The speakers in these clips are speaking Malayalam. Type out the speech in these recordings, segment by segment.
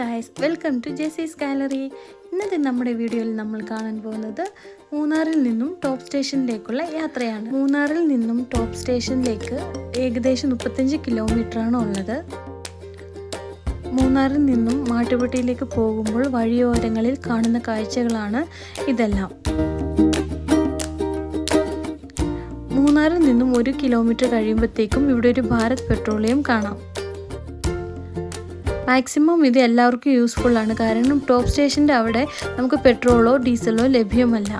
Guys, welcome to Jesi's gallery. ഇന്നത്തെ നമ്മുടെ വീഡിയോയിൽ നമ്മൾ കാണാൻ പോകുന്നത് മൂന്നാറിൽ നിന്നും ടോപ്പ് സ്റ്റേഷനിലേക്കുള്ള യാത്രയാണ്. മൂന്നാറിൽ നിന്നും ടോപ്പ് സ്റ്റേഷനിലേക്ക് ഏകദേശം 35 കിലോമീറ്ററാണ് ഉള്ളത്. മൂന്നാറിൽ നിന്നും മാട്ടുപ്പെട്ടിയിലേക്ക് പോകുമ്പോൾ വഴിയോരങ്ങളിൽ കാണുന്ന കാഴ്ചകളാണ് ഇതെല്ലാം. മൂന്നാറിൽ നിന്നും 1 കിലോമീറ്റർ കഴിയുമ്പോഴത്തേക്കും ഇവിടെ ഒരു ഭാരത് പെട്രോളിയം കാണാം. മാക്സിമം ഇത് എല്ലാവർക്കും യൂസ്ഫുൾ ആണ്, കാരണം ടോപ്പ് സ്റ്റേഷൻ്റെ അവിടെ നമുക്ക് പെട്രോളോ ഡീസലോ ലഭ്യമല്ല.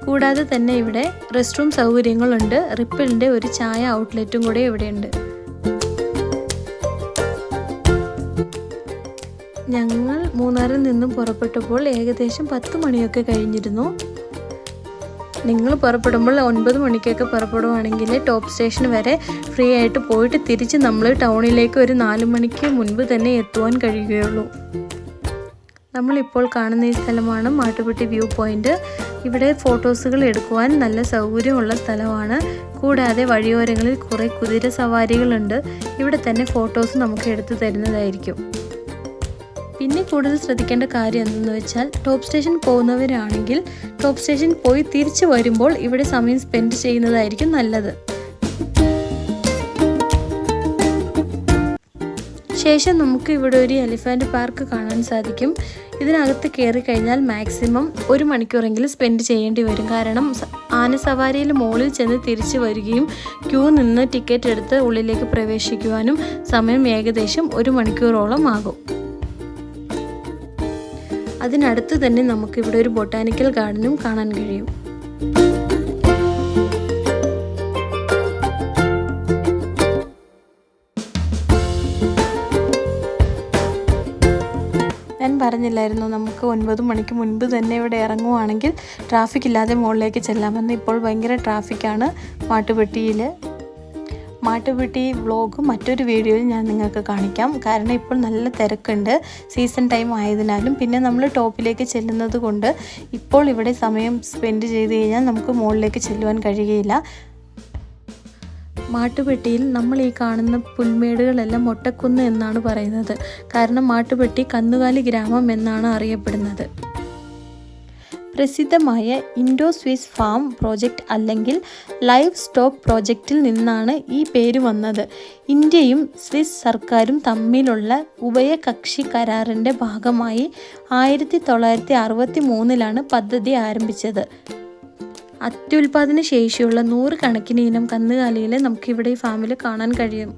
കൂടാതെ തന്നെ ഇവിടെ റെസ്റ്റ് റൂം സൗകര്യങ്ങളുണ്ട്. റിപ്പിളിൻ്റെ ഒരു ചായ ഔട്ട്ലെറ്റും കൂടെ ഇവിടെയുണ്ട്. ഞങ്ങൾ മൂന്നാറിൽ നിന്നും പുറപ്പെട്ടപ്പോൾ ഏകദേശം 10 മണിയൊക്കെ കഴിഞ്ഞിരുന്നു. നിങ്ങൾ പുറപ്പെടുമ്പോൾ 9 മണിക്കൊക്കെ പുറപ്പെടുവാണെങ്കിൽ ടോപ്പ് സ്റ്റേഷൻ വരെ ഫ്രീ ആയിട്ട് പോയിട്ട് തിരിച്ച് നമ്മൾ ടൗണിലേക്ക് ഒരു 4 മണിക്ക് മുൻപ് തന്നെ എത്തുവാൻ കഴിയുകയുള്ളൂ. നമ്മളിപ്പോൾ കാണുന്ന ഈ സ്ഥലമാണ് മാട്ടുപ്പെട്ടി വ്യൂ പോയിൻ്റ്. ഇവിടെ ഫോട്ടോസുകൾ എടുക്കുവാൻ നല്ല സൗകര്യമുള്ള സ്ഥലമാണ്. കൂടാതെ വഴിയോരങ്ങളിൽ കുറേ കുതിര സവാരികളുണ്ട്. ഇവിടെ തന്നെ ഫോട്ടോസ് നമുക്ക് എടുത്തു തരുന്നതായിരിക്കും. പിന്നെ കൂടുതൽ ശ്രദ്ധിക്കേണ്ട കാര്യം എന്തെന്ന് വെച്ചാൽ, ടോപ്പ് സ്റ്റേഷൻ പോകുന്നവരാണെങ്കിൽ ടോപ്പ് സ്റ്റേഷൻ പോയി തിരിച്ചു വരുമ്പോൾ ഇവിടെ സമയം സ്പെൻഡ് ചെയ്യുന്നതായിരിക്കും നല്ലത്. ശേഷം നമുക്ക് ഇവിടെ ഒരു എലിഫന്റ് പാർക്ക് കാണാൻ സാധിക്കും. ഇതിനകത്ത് കയറി കഴിഞ്ഞാൽ മാക്സിമം 1 മണിക്കൂറെങ്കിലും സ്പെൻഡ് ചെയ്യേണ്ടി വരും. കാരണം ആനസവാരിയിൽ മുകളിൽ ചെന്ന് തിരിച്ചു വരികയും ക്യൂ നിന്ന് ടിക്കറ്റ് എടുത്ത് ഉള്ളിലേക്ക് പ്രവേശിക്കുവാനും സമയം ഏകദേശം 1 മണിക്കൂറോളം ആകും. അതിനടുത്ത് തന്നെ നമുക്കിവിടെ ഒരു ബൊട്ടാനിക്കൽ ഗാർഡനും കാണാൻ കഴിയും. ഞാൻ പറഞ്ഞില്ലായിരുന്നു നമുക്ക് 9 മണിക്ക് മുൻപ് തന്നെ ഇവിടെ ഇറങ്ങുവാണെങ്കിൽ ട്രാഫിക് ഇല്ലാതെ മുകളിലേക്ക് ചെല്ലാമെന്ന്. ഇപ്പോൾ ഭയങ്കര ട്രാഫിക്കാണ് മാട്ടുപ്പെട്ടിയിൽ. മാട്ടുപ്പെട്ടി വ്ളോഗ് മറ്റൊരു വീഡിയോയിൽ ഞാൻ നിങ്ങൾക്ക് കാണിക്കാം. കാരണം ഇപ്പോൾ നല്ല തിരക്കുണ്ട്, സീസൺ ടൈം ആയതിനാലും. പിന്നെ നമ്മൾ ടോപ്പിലേക്ക് ചെല്ലുന്നത് കൊണ്ട് ഇപ്പോൾ ഇവിടെ സമയം സ്പെൻഡ് ചെയ്ത് കഴിഞ്ഞാൽ നമുക്ക് മുകളിലേക്ക് ചെല്ലുവാൻ കഴിയുകയില്ല. മാട്ടുപ്പെട്ടിയിൽ നമ്മൾ ഈ കാണുന്ന പുൽമേടുകളെല്ലാം മൊട്ടക്കുന്ന് എന്നാണ് പറയുന്നത്. കാരണം മാട്ടുപ്പെട്ടി കന്നുകാലി ഗ്രാമം എന്നാണ് അറിയപ്പെടുന്നത്. പ്രസിദ്ധമായ ഇൻഡോ സ്വിസ് ഫാം പ്രോജക്റ്റ് അല്ലെങ്കിൽ ലൈവ് സ്റ്റോക്ക് പ്രോജക്റ്റിൽ നിന്നാണ് ഈ പേര് വന്നത്. ഇന്ത്യയും സ്വിസ് സർക്കാരും തമ്മിലുള്ള ഉഭയകക്ഷി കരാറിൻ്റെ ഭാഗമായി 1963 പദ്ധതി ആരംഭിച്ചത്. അത്യുൽപാദന ശേഷിയുള്ള 100 കണക്കിന് ഇനം കന്നുകാലികളെ നമുക്കിവിടെ ഈ ഫാമിൽ കാണാൻ കഴിയും.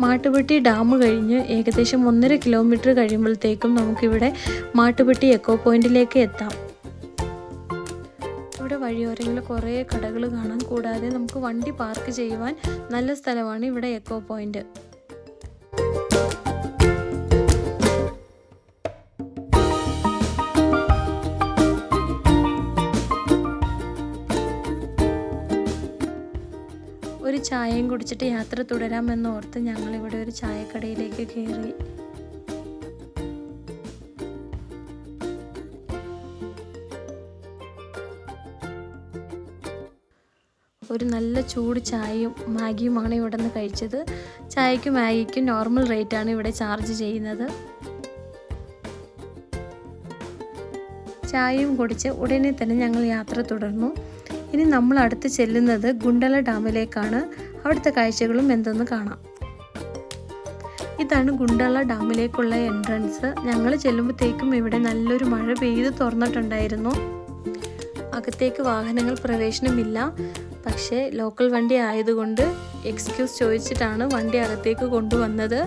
മാട്ടുപ്പെട്ടി ഡാം കഴിഞ്ഞ് ഏകദേശം 1.5 കിലോമീറ്റർ കഴിയുമ്പോഴത്തേക്കും നമുക്കിവിടെ മാട്ടുപ്പെട്ടി എക്കോ പോയിന്റിലേക്ക് എത്താം. ഇവിടെ വഴിയോരങ്ങളിൽ കുറേ കടകൾ കാണാം. കൂടാതെ നമുക്ക് വണ്ടി പാർക്ക് ചെയ്യുവാൻ നല്ല സ്ഥലമാണ് ഇവിടെ എക്കോ പോയിന്റ്. ഒരു ചായയും കുടിച്ചിട്ട് യാത്ര തുടരാമെന്ന് ഓർത്ത് ഞങ്ങളിവിടെ ഒരു ചായക്കടയിലേക്ക് കയറി. ഒരു നല്ല ചൂട് ചായയും മാഗിയുമാണ് ഇവിടെ നിന്ന് കഴിച്ചത്. ചായക്കും മാഗിക്കും നോർമൽ റേറ്റാണ് ഇവിടെ ചാർജ് ചെയ്യുന്നത്. ചായയും കുടിച്ച് ഉടനെ തന്നെ ഞങ്ങൾ യാത്ര തുടർന്നു. ഇനി നമ്മൾ അടുത്ത് ചെല്ലുന്നത് ഗുണ്ടല ഡാമിലേക്കാണ്. അവിടുത്തെ കാഴ്ചകളും എന്തെന്ന് കാണാം. ഇതാണ് ഗുണ്ടല ഡാമിലേക്കുള്ള എൻട്രൻസ്. ഞങ്ങൾ ചെല്ലുമ്പോഴത്തേക്കും ഇവിടെ നല്ലൊരു മഴ പെയ്ത് തുറന്നിട്ടുണ്ടായിരുന്നു. അകത്തേക്ക് വാഹനങ്ങൾ പ്രവേശനമില്ല. പക്ഷേ ലോക്കൽ വണ്ടി ആയതുകൊണ്ട് എക്സ്ക്യൂസ് ചോദിച്ചിട്ടാണ് വണ്ടി അകത്തേക്ക് കൊണ്ടുവന്നത്.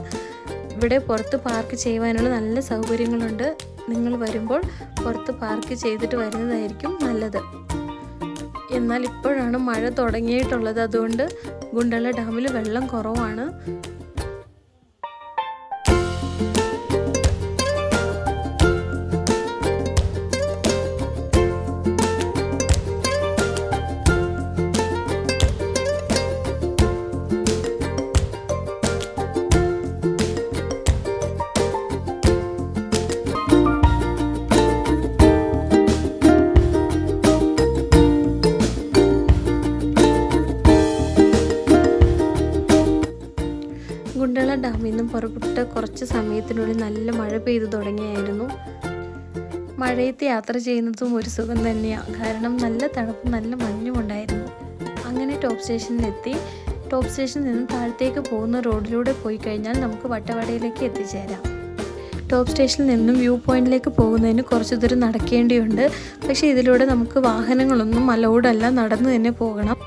ഇവിടെ പുറത്ത് പാർക്ക് ചെയ്യുവാനുള്ള നല്ല സൗകര്യങ്ങളുണ്ട്. നിങ്ങൾ വരുമ്പോൾ പുറത്ത് പാർക്ക് ചെയ്തിട്ട് വരുന്നതായിരിക്കും നല്ലത്. എന്നാൽ ഇപ്പോഴാണ് മഴ തുടങ്ങിയിട്ടുള്ളത്, അതുകൊണ്ട് ഗുണ്ടല ഡാമിൽ വെള്ളം കുറവാണ്. കുണ്ടള ഡാമിൽ നിന്നും പുറപ്പെട്ട കുറച്ച് സമയത്തിനുള്ളിൽ നല്ല മഴ പെയ്തു തുടങ്ങിയായിരുന്നു. മഴയത്ത് യാത്ര ചെയ്യുന്നതും ഒരു സുഖം തന്നെയാണ്, കാരണം നല്ല തണുപ്പും നല്ല മഞ്ഞും ഉണ്ടായിരുന്നു. അങ്ങനെ ടോപ്പ് സ്റ്റേഷനിലെത്തി. ടോപ്പ് സ്റ്റേഷനിൽ നിന്ന് താഴത്തേക്ക് പോകുന്ന റോഡിലൂടെ പോയി കഴിഞ്ഞാൽ നമുക്ക് വട്ടവടയിലേക്ക് എത്തിച്ചേരാം. ടോപ്പ് സ്റ്റേഷനിൽ നിന്നും വ്യൂ പോയിന്റിലേക്ക് പോകുന്നതിന് കുറച്ച് ദൂരം നടക്കേണ്ടിയുണ്ട്. പക്ഷേ ഇതിലൂടെ നമുക്ക് വാഹനങ്ങളൊന്നും അലൗഡല്ല, നടന്നു തന്നെ പോകണം.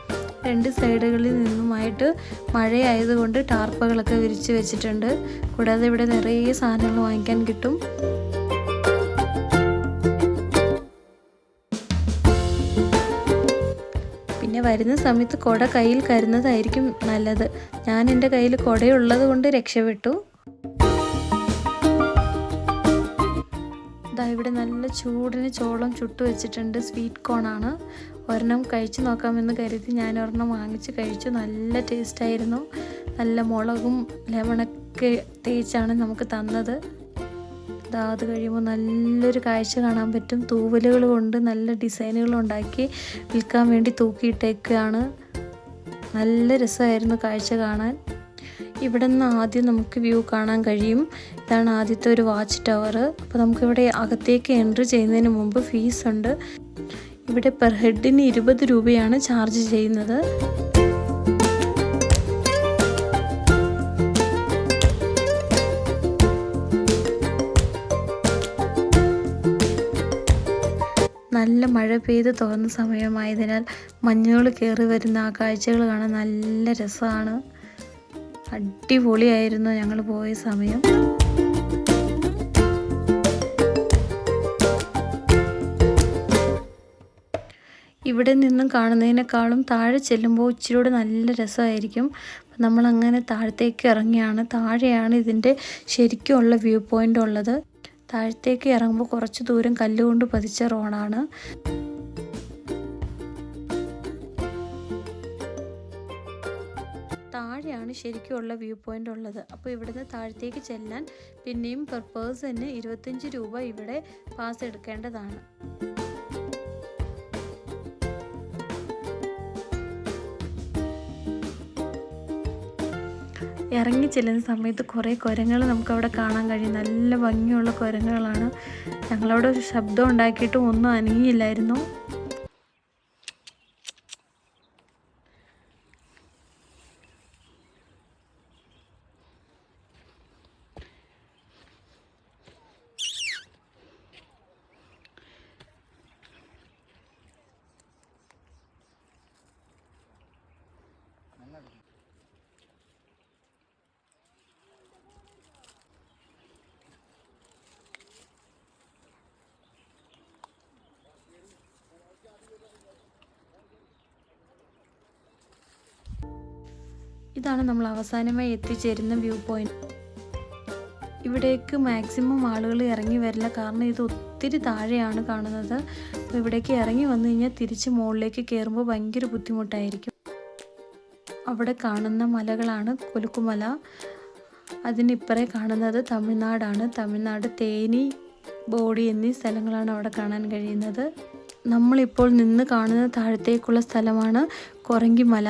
രണ്ട് സൈഡുകളിൽ നിന്നുമായിട്ട് മഴയായതുകൊണ്ട് ടാർപ്പകളൊക്കെ വിരിച്ച് വെച്ചിട്ടുണ്ട്. കൂടാതെ ഇവിടെ നിറയെ സാധനങ്ങൾ വാങ്ങിക്കാൻ കിട്ടും. പിന്നെ വരുന്ന സമയത്ത് കുട കയ്യിൽ കരുതുന്നതായിരിക്കും നല്ലത്. ഞാൻ എൻ്റെ കയ്യിൽ കുടയുള്ളത് കൊണ്ട് രക്ഷപ്പെട്ടു. ഇവിടെ നല്ല ചൂടിന് ചോളം ചുട്ടു വെച്ചിട്ടുണ്ട്. സ്വീറ്റ് കോണാണ്. ഒരെണ്ണം കഴിച്ചു നോക്കാമെന്ന് കരുതി ഞാൻ ഒരെണ്ണം വാങ്ങിച്ച് കഴിച്ചു. നല്ല ടേസ്റ്റായിരുന്നു. നല്ല മുളകും ലെമണൊക്കെ തേച്ചാണ് നമുക്ക് തന്നത്. അത് കഴിയുമ്പോൾ നല്ലൊരു കാഴ്ച കാണാൻ പറ്റും. തൂവലുകൾ കൊണ്ട് നല്ല ഡിസൈനുകൾ ഉണ്ടാക്കി വിൽക്കാൻ വേണ്ടി തൂക്കിയിട്ടേക്കാണ്. നല്ല രസമായിരുന്നു കാഴ്ച കാണാൻ. ഇവിടെ നിന്ന് ആദ്യം നമുക്ക് വ്യൂ കാണാൻ കഴിയും. ഇതാണ് ആദ്യത്തെ ഒരു വാച്ച് ടവർ. അപ്പോൾ നമുക്കിവിടെ അകത്തേക്ക് എൻട്രി ചെയ്യുന്നതിന് മുമ്പ് ഫീസ് ഉണ്ട്. ഇവിടെ പെർ ഹെഡിന് 20 രൂപയാണ് ചാർജ് ചെയ്യുന്നത്. നല്ല മഴ പെയ്ത് തോന്നുന്ന സമയമായതിനാൽ മഞ്ഞുകൾ കയറി വരുന്ന ആ കാഴ്ചകൾ കാണാൻ നല്ല രസമാണ്. അടിപൊളിയായിരുന്നു ഞങ്ങൾ പോയ സമയം. ഇവിടെ നിന്നും കാണുന്നതിനേക്കാളും താഴെ ചെല്ലുമ്പോൾ ഇച്ചിരിയോടെ നല്ല രസമായിരിക്കും. നമ്മളങ്ങനെ താഴത്തേക്ക് ഇറങ്ങിയാണ്. താഴെയാണ് ഇതിൻ്റെ ശരിക്കുമുള്ള വ്യൂ പോയിൻ്റ് ഉള്ളത്. താഴത്തേക്ക് ഇറങ്ങുമ്പോൾ കുറച്ച് ദൂരം കല്ലുകൊണ്ട് പതിച്ച റോഡാണ്. താഴെയാണ് ശരിക്കുമുള്ള വ്യൂ പോയിൻ്റ് ഉള്ളത്. അപ്പോൾ ഇവിടുന്ന് താഴത്തേക്ക് ചെല്ലാൻ പിന്നെയും പെർ പേഴ്സന് 25 രൂപ ഇവിടെ പാസ് എടുക്കേണ്ടതാണ്. ഇറങ്ങി ചെല്ലുന്ന സമയത്ത് കുറേ കുരങ്ങൾ നമുക്കവിടെ കാണാൻ കഴിയും. നല്ല ഭംഗിയുള്ള കുരങ്ങുകളാണ്. ഞങ്ങളവിടെ ഒരു ശബ്ദം ഉണ്ടാക്കിയിട്ടും ഒന്നും അനങ്ങിയില്ലായിരുന്നു. ഇതാണ് നമ്മൾ അവസാനമായി എത്തിച്ചേരുന്ന വ്യൂ പോയിന്റ്. ഇവിടേക്ക് മാക്സിമം ആളുകൾ ഇറങ്ങി വരില്ല, കാരണം ഇത് ഒത്തിരി താഴെയാണ് കാണുന്നത്. അപ്പോൾ ഇവിടേക്ക് ഇറങ്ങി വന്നു കഴിഞ്ഞാൽ തിരിച്ച് മുകളിലേക്ക് കയറുമ്പോൾ ഭയങ്കര ബുദ്ധിമുട്ടായിരിക്കും. അവിടെ കാണുന്ന മലകളാണ് കൊലുക്കുമല. അതിനിപ്പുറേ കാണുന്നത് തമിഴ്നാടാണ്. തമിഴ്നാട് തേനി, ബോഡി എന്നീ സ്ഥലങ്ങളാണ് അവിടെ കാണാൻ കഴിയുന്നത്. നമ്മളിപ്പോൾ നിന്ന് കാണുന്ന താഴത്തേക്കുള്ള സ്ഥലമാണ് കൊറങ്കിമല.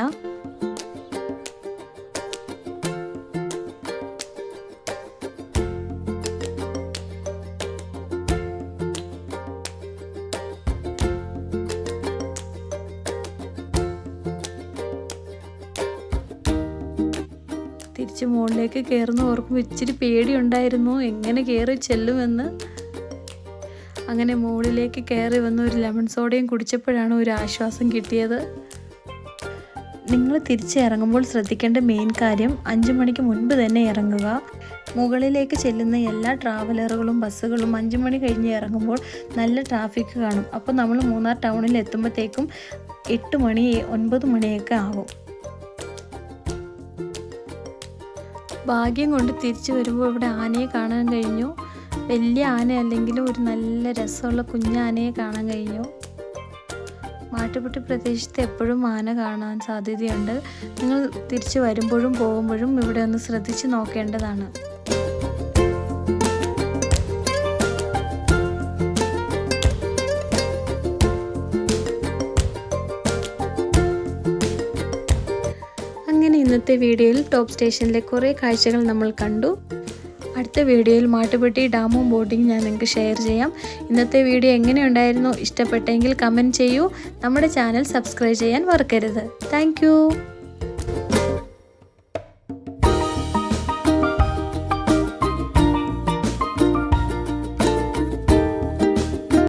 തിരിച്ച് മുകളിലേക്ക് കയറുന്ന ഓർക്കുമ്പോൾ ഇച്ചിരി പേടിയുണ്ടായിരുന്നു, എങ്ങനെ കയറി ചെല്ലുമെന്ന്. അങ്ങനെ മുകളിലേക്ക് കയറി വന്ന് ഒരു ലെമൺ സോഡയും കുടിച്ചപ്പോഴാണ് ഒരു ആശ്വാസം കിട്ടിയത്. നിങ്ങൾ തിരിച്ചിറങ്ങുമ്പോൾ ശ്രദ്ധിക്കേണ്ട മെയിൻ കാര്യം 5 മണിക്ക് മുൻപ് തന്നെ ഇറങ്ങുക. മുകളിലേക്ക് ചെല്ലുന്ന എല്ലാ ട്രാവലറുകളും ബസ്സുകളും 5 മണി കഴിഞ്ഞ് ഇറങ്ങുമ്പോൾ നല്ല ട്രാഫിക് കാണും. അപ്പോൾ നമ്മൾ മൂന്നാർ ടൗണിൽ എത്തുമ്പോഴത്തേക്കും 8 മണി 9 മണിയൊക്കെ ആകും. ഭാഗ്യം കൊണ്ട് തിരിച്ചു വരുമ്പോൾ ഇവിടെ ആനയെ കാണാൻ കഴിഞ്ഞു. വലിയ ആന അല്ലെങ്കിലും ഒരു നല്ല രസമുള്ള കുഞ്ഞാനയെ കാണാൻ കഴിഞ്ഞു. മാട്ടുപ്പെട്ടി പ്രദേശത്ത് എപ്പോഴും ആന കാണാൻ സാധ്യതയുണ്ട്. നിങ്ങൾ തിരിച്ചു വരുമ്പോഴും പോകുമ്പോഴും ഇവിടെ ഒന്ന് ശ്രദ്ധിച്ച് നോക്കേണ്ടതാണ്. അങ്ങനെ ഇന്നത്തെ വീഡിയോയിൽ ടോപ്പ് സ്റ്റേഷനിലെ കുറേ കാഴ്ചകൾ നമ്മൾ കണ്ടു. അടുത്ത വീഡിയോയിൽ മാട്ടുപ്പെട്ടി ഡാമും ബോട്ടിങ്ങും ഞാൻ നിങ്ങൾക്ക് ഷെയർ ചെയ്യാം. ഇന്നത്തെ വീഡിയോ എങ്ങനെയുണ്ടായിരുന്നു? ഇഷ്ടപ്പെട്ടെങ്കിൽ കമൻറ്റ് ചെയ്യൂ. നമ്മുടെ ചാനൽ സബ്സ്ക്രൈബ് ചെയ്യാൻ മറക്കരുത്. താങ്ക്